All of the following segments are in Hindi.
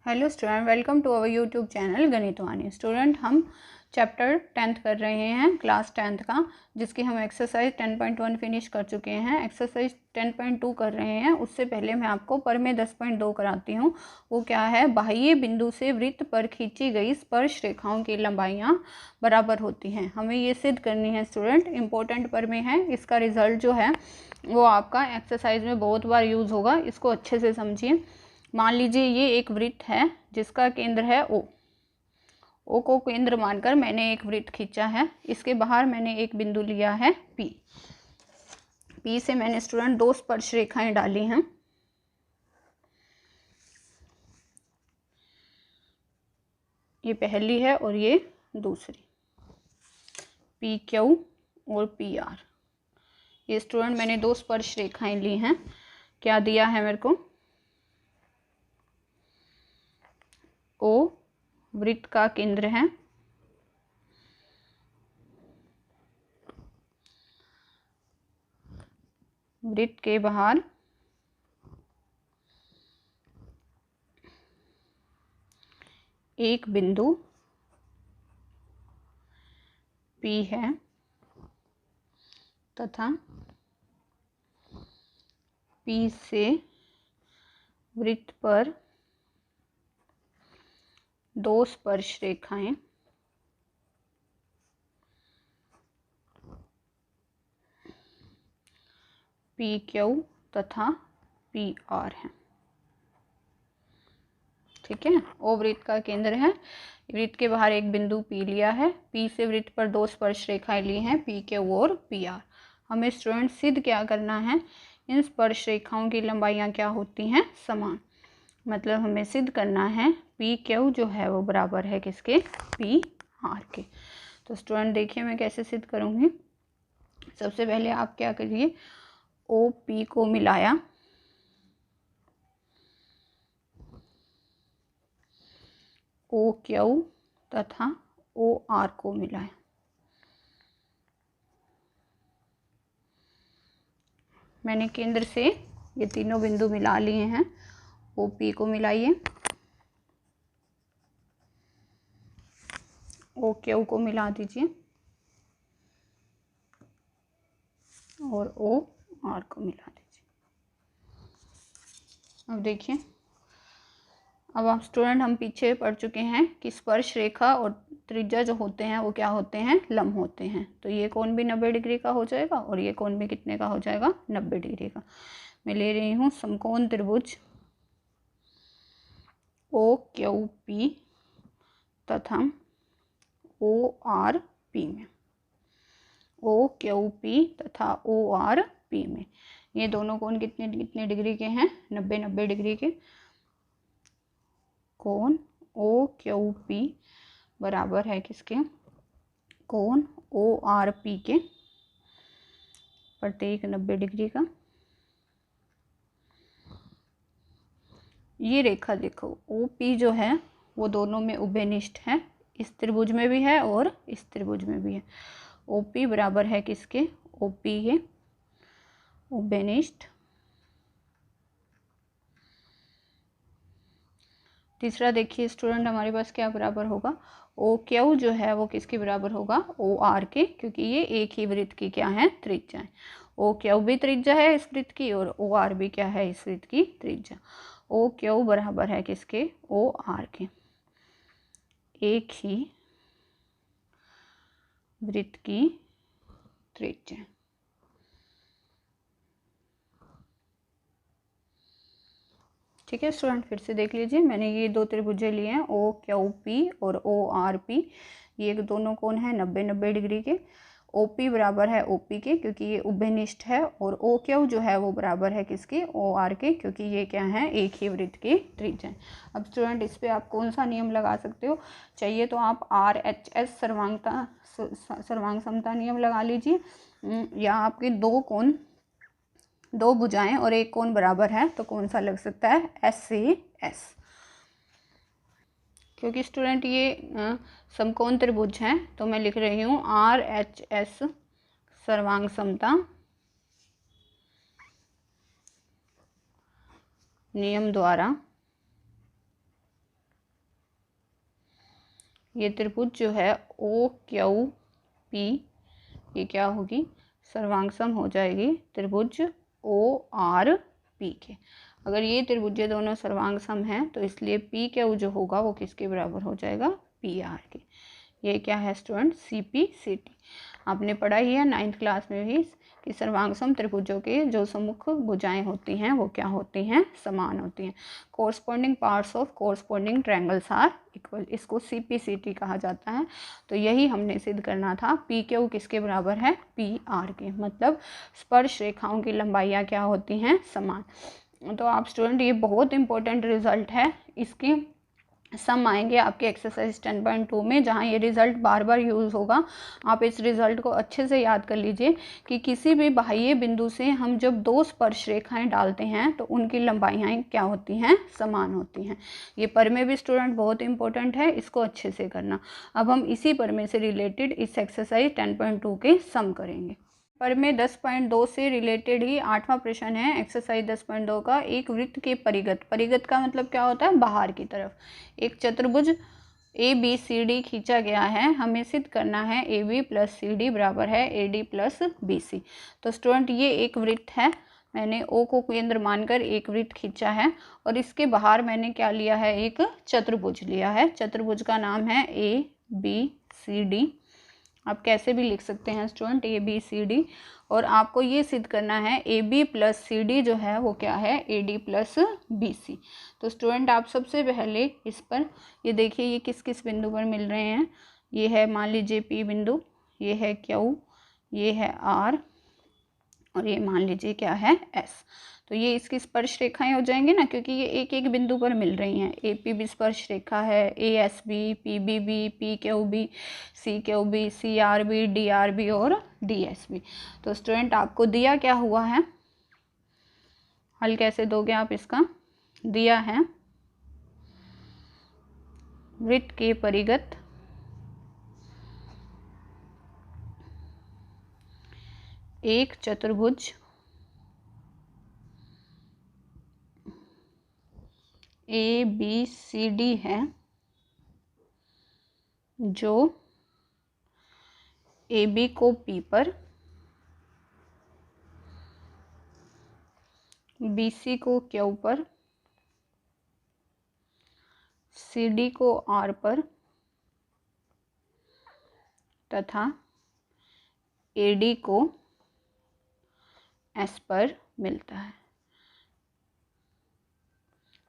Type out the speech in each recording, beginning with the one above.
Hello student, welcome to our YouTube channel Ganitvani. Student, हम चैप्टर 10th कर रहे हैं, क्लास 10th का, जिसकी हम एक्सरसाइज 10.1 फिनिश कर चुके हैं। एक्सरसाइज 10.2 कर रहे हैं। उससे पहले मैं आपको प्रमेय 10.2 कराती हूँ। वो क्या है? बाह्य बिंदु से वृत्त पर खींची गई स्पर्श रेखाओं की लंबाइयाँ बराबर होती हैं। हमें ये सिद्ध करनी है स्टूडेंट। इम्पोर्टेंट प्रमेय है। इसका रिजल्ट जो है वो आपका एक्सरसाइज में बहुत बार यूज़ होगा। इसको अच्छे से समझिए। मान लीजिए ये एक वृत्त है जिसका केंद्र है ओ। ओ को केंद्र मानकर मैंने एक वृत्त खींचा है। इसके बाहर मैंने एक बिंदु लिया है पी। पी से मैंने स्टूडेंट दो स्पर्श रेखाएं डाली हैं। ये पहली है और ये दूसरी, पी क्यू और पी आर। ये स्टूडेंट मैंने दो स्पर्श रेखाएं ली हैं। क्या दिया है मेरे को? ओ वृत्त का केंद्र है, वृत्त के बाहर एक बिंदु P है तथा P से वृत्त पर दो स्पर्श रेखाएं पी क्यू तथा पी आर है। ठीक है, ओ वृत्त का केंद्र है। वृत्त के बाहर एक बिंदु P लिया है। P से वृत्त पर दो स्पर्श रेखाएं ली हैं, पी क्यू और पी आर। हमें स्टूडेंट सिद्ध क्या करना है? इन स्पर्श रेखाओं की लंबाइयाँ क्या होती हैं? समान। मतलब हमें सिद्ध करना है पी क्यू जो है वो बराबर है किसके? पी आर के। तो स्टूडेंट देखिए मैं कैसे सिद्ध करूँगी। सबसे पहले आप क्या करिए, ओ पी को मिलाया, ओ क्यू तथा ओ आर को मिलाया। मैंने केंद्र से ये तीनों बिंदु मिला लिए हैं। ओ पी को मिलाइए, ओ क्यू को मिला दीजिए और ओ आर को मिला दीजिए। अब देखिए, अब आप स्टूडेंट हम पीछे पढ़ चुके हैं कि स्पर्श रेखा और त्रिज्या जो होते हैं वो क्या होते हैं? लंब होते हैं। तो ये कोण भी 90 डिग्री का हो जाएगा और ये कोण भी कितने का हो जाएगा? 90 डिग्री का। मैं ले रही हूँ समकोण त्रिभुज ओ क्यू पी तथा ओ आर पी में। ओ क्यू पी तथा ओ आर पी में ये दोनों कोण कितने कितने डिग्री के हैं? 90 डिग्री के। कोण ओ क्यू पी बराबर है किसके? कोण ओ आर पी के, प्रत्येक 90 डिग्री का। ये रेखा देखो, ओ पी जो है वो दोनों में उभयनिष्ठ है। इस त्रिभुज में भी है और इस त्रिभुज में भी है। ओ पी बराबर है किसके? ओ पी के उभयनिष्ठ। तीसरा देखिए स्टूडेंट, हमारे पास क्या बराबर होगा? ओ क्यू जो है वो किसके बराबर होगा? ओ आर के, क्योंकि ये एक ही वृत्त की क्या है? त्रिज्या है। ओ क्यू भी त्रिज्या है इस वृत्त की और ओ आर भी क्या है? इस वृत्त की त्रिज्या। ओ क्यू बराबर है किसके? ओ आर के। एक ही वृत्त की त्रिज्या। ठीक है स्टूडेंट, फिर से देख लीजिए। मैंने ये दो त्रिभुजें लिए हैं, ओ क्यू पी और ओ आर पी। ये दोनों कोण हैं 90 डिग्री के। ओ पी बराबर है ओ पी के, क्योंकि ये उभयनिष्ठ है, और ओ क्यू जो है वो बराबर है किसके? ओ आर के, क्योंकि ये क्या है? एक ही वृत्त की त्रिज्या है। अब स्टूडेंट इस पर आप कौन सा नियम लगा सकते हो? चाहिए तो आप आर एच एस सर्वांग समता नियम लगा लीजिए, या आपके दो भुजाएं और एक कोण बराबर है तो कौन सा लग सकता है? एस से एस। क्योंकि स्टूडेंट ये समकोण त्रिभुज है तो मैं लिख रही हूँ आर एच एस सर्वांग समता नियम द्वारा ये त्रिभुज जो है ओ क्यू पी, ये क्या होगी, सर्वांग सम हो जाएगी त्रिभुज ओ आर पी के। अगर ये त्रिभुज दोनों सर्वांग सम हैं तो इसलिए पी क्यू जो होगा वो किसके बराबर हो जाएगा, पी आर के। ये क्या है student, C P C T. आपने पढ़ा ही है 9th क्लास में भी कि सर्वांग सम त्रिभुजों के जो सम्मुख भुजाएं होती हैं वो क्या होती हैं, समान होती हैं। Corresponding parts of corresponding triangles are equal, इसको सी पी सी टी कहा जाता है। तो यही हमने सिद्ध करना था, पी क्यू किसके बराबर है, पी आर के, मतलब स्पर्श रेखाओं की लंबाइयाँ क्या होती हैं, समान। तो आप स्टूडेंट ये बहुत इंपॉर्टेंट रिजल्ट है, इसके सम आएंगे आपके एक्सरसाइज 10.2 में, जहाँ ये रिजल्ट बार बार यूज़ होगा। आप इस रिजल्ट को अच्छे से याद कर लीजिए कि किसी भी बाह्य बिंदु से हम जब दो स्पर्श रेखाएं डालते हैं तो उनकी लंबाइयाँ क्या होती हैं, समान होती हैं। ये पर में भी स्टूडेंट बहुत इंपॉर्टेंट है, इसको अच्छे से करना। अब हम इसी पर में से रिलेटेड इस एक्सरसाइज 10.2 के सम करेंगे। पर में 10.2 से रिलेटेड ही 8वां प्रश्न है एक्सरसाइज 10.2 का। एक वृत्त के परिगत, परिगत का मतलब क्या होता है, बाहर की तरफ, एक चतुर्भुज ए बी सी डी खींचा गया है। हमें सिद्ध करना है A B plus C D बराबर है A D plus B C. तो स्टूडेंट ये एक वृत्त है, मैंने ओ को केंद्र मानकर एक वृत्त खींचा है और इसके बाहर मैंने क्या लिया है, एक चतुर्भुज लिया है। चतुर्भुज का नाम है ए बी सी डी। आप कैसे भी लिख सकते हैं student, A B C D. और आपको ये सिद्ध करना है A B plus C D जो है वो क्या है, A D plus B C. तो स्टूडेंट आप सबसे पहले इस पर ये देखिए, ये किस किस बिंदु पर मिल रहे हैं। ये है मान लीजिए पी बिंदु, ये है क्यू, ये है आर और ये मान लीजिए क्या है एस। तो ये इसकी स्पर्श रेखाएं हो जाएंगी ना, क्योंकि ये एक एक बिंदु पर मिल रही हैं। ए पी भी स्पर्श रेखा है, A S B, P B B, P Q B, C Q B, C R B, D R B और डी एस बी। तो स्टूडेंट आपको दिया क्या हुआ है, हल कैसे दोगे आप इसका, दिया है वृत्त के परिगत एक चतुर्भुज ए बी सी डी है जो ए बी को पी पर, बी सी को क्यू पर, सी डी को आर पर तथा ए डी को एस पर मिलता है।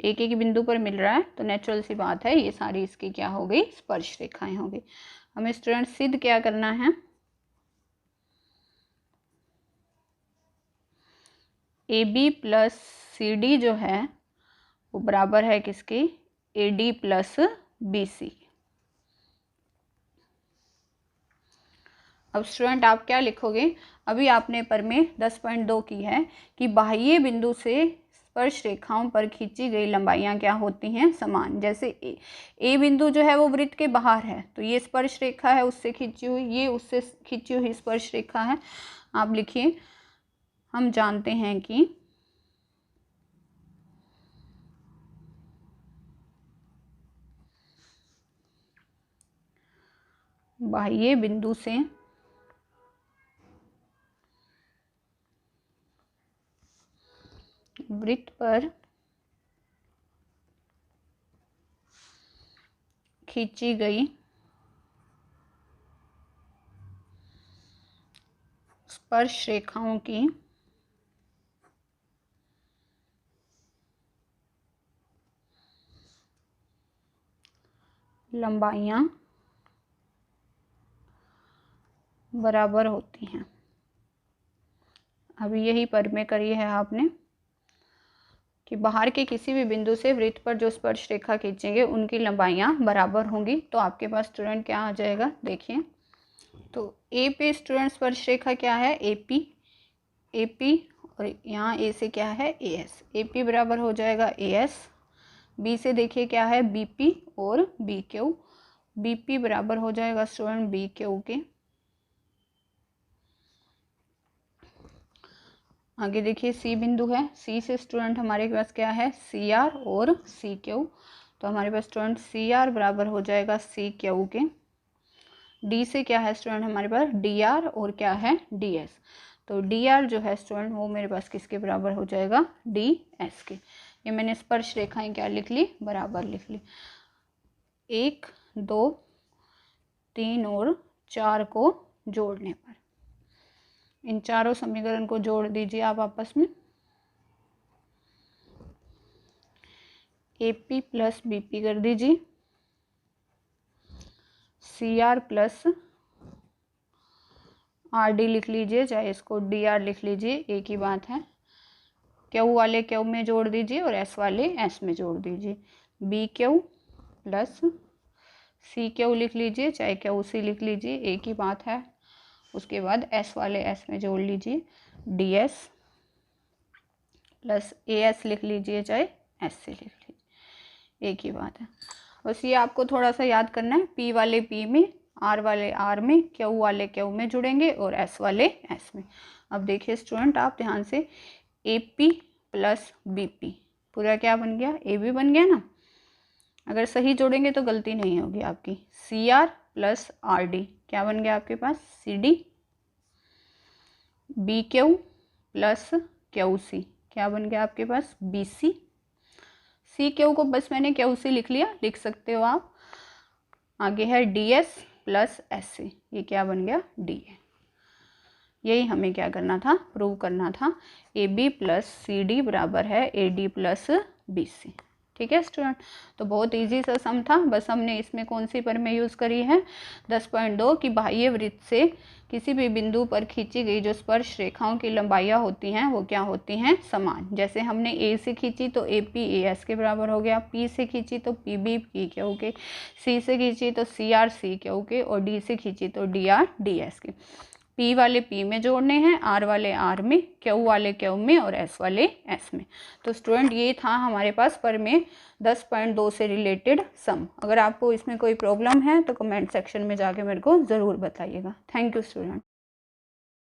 एक एक बिंदु पर मिल रहा है तो नेचुरल सी बात है ये सारी इसकी क्या हो गई, स्पर्श रेखाएं हो गई। हमें स्टूडेंट सिद्ध क्या करना है, A B plus C D जो है वो बराबर है किसकी, A D plus B C. अब स्टूडेंट आप क्या लिखोगे, अभी आपने पर में 10.2 की है कि बाह्य बिंदु से स्पर्श रेखाओं पर खींची गई लंबाइयाँ क्या होती हैं, समान। जैसे ए बिंदु जो है वो वृत्त के बाहर है तो ये स्पर्श रेखा है उससे खींची हुई, ये उससे खींची हुई स्पर्श रेखा है। आप लिखिए, हम जानते हैं कि बाह्य बिंदु से वृत्त पर खींची गई स्पर्श रेखाओं की लंबाइयाँ बराबर होती हैं। अभी यही पर में करी है आपने कि बाहर के किसी भी बिंदु से वृत्त पर जो स्पर्श रेखा खींचेंगे उनकी लंबाइयाँ बराबर होंगी। तो आपके पास स्टूडेंट क्या आ जाएगा, देखिए तो ए पे स्टूडेंट स्पर्श रेखा क्या है, ए पी और यहाँ ए से क्या है, ए एस। ए पी बराबर हो जाएगा ए एस, बी से देखिए क्या है, बी पी और बी क्यू। बी पी बराबर हो जाएगा स्टूडेंट बी क्यू के। आगे देखिए सी बिंदु है, सी से स्टूडेंट हमारे पास क्या है, सी आर और सी क्यू। तो तो हमारे पास स्टूडेंट सी आर बराबर हो जाएगा सी क्यू के। डी से क्या है स्टूडेंट हमारे पास डी आर और क्या है डी एस। तो डी आर जो है स्टूडेंट वो मेरे पास किसके बराबर हो जाएगा डी एस के। ये मैंने स्पर्श रेखाएं क्या लिख ली बराबर लिख ली। 1 2 3 और 4 को जोड़ने पर इन चारों समीकरण को जोड़ दीजिए आप आपस में। AP प्लस BP कर दीजिए, CR प्लस RD लिख लीजिए, चाहे इसको DR लिख लीजिए, एक ही बात है। Q वाले Q में जोड़ दीजिए और S वाले S में जोड़ दीजिए। BQ प्लस CQ लिख लीजिए, चाहे QC लिख लीजिए, एक ही बात है। उसके बाद S वाले S में जोड़ लीजिए। DS प्लस AS लिख लीजिए, चाहे SC लिख लीजिए, एक ही बात है। बस ये आपको थोड़ा सा याद करना है। P वाले P में, R वाले R में, Q वाले Q में जुड़ेंगे और S वाले S में। अब देखिए स्टूडेंट आप ध्यान से, AP प्लस BP पूरा क्या बन गया AB बन गया ना। अगर सही जोड़ेंगे तो गलती नहीं होगी आपकी। CR प्लस RD क्या बन गया आपके पास CD। BQ प्लस QC क्या बन गया आपके पास BC। CQ को बस मैंने QC लिख लिया, लिख सकते हो आप। आगे है DS प्लस SC, ये क्या बन गया DA। यही हमें क्या करना था प्रूव करना था। AB प्लस CD बराबर है AD प्लस BC। ठीक है स्टूडेंट, तो बहुत इजी सा सम था। बस हमने इसमें कौन सी पर में यूज़ करी है 10.2 की बाह्य वृत्त से किसी भी बिंदु पर खींची गई जो स्पर्श रेखाओं की लंबाइयाँ होती हैं वो क्या होती हैं समान। जैसे हमने A से खींची तो AP AS के बराबर हो गया, P से खींची तो PB PQ के, C से खींची तो CR CQ के और D से खींची तो DR DS के। P वाले P में जोड़ने हैं, R वाले R में, Q वाले Q में और S वाले S में। तो स्टूडेंट ये था हमारे पास पर में 10.2 से रिलेटेड सम। अगर आपको इसमें कोई प्रॉब्लम है तो कमेंट सेक्शन में जाके मेरे को ज़रूर बताइएगा। Thank you student.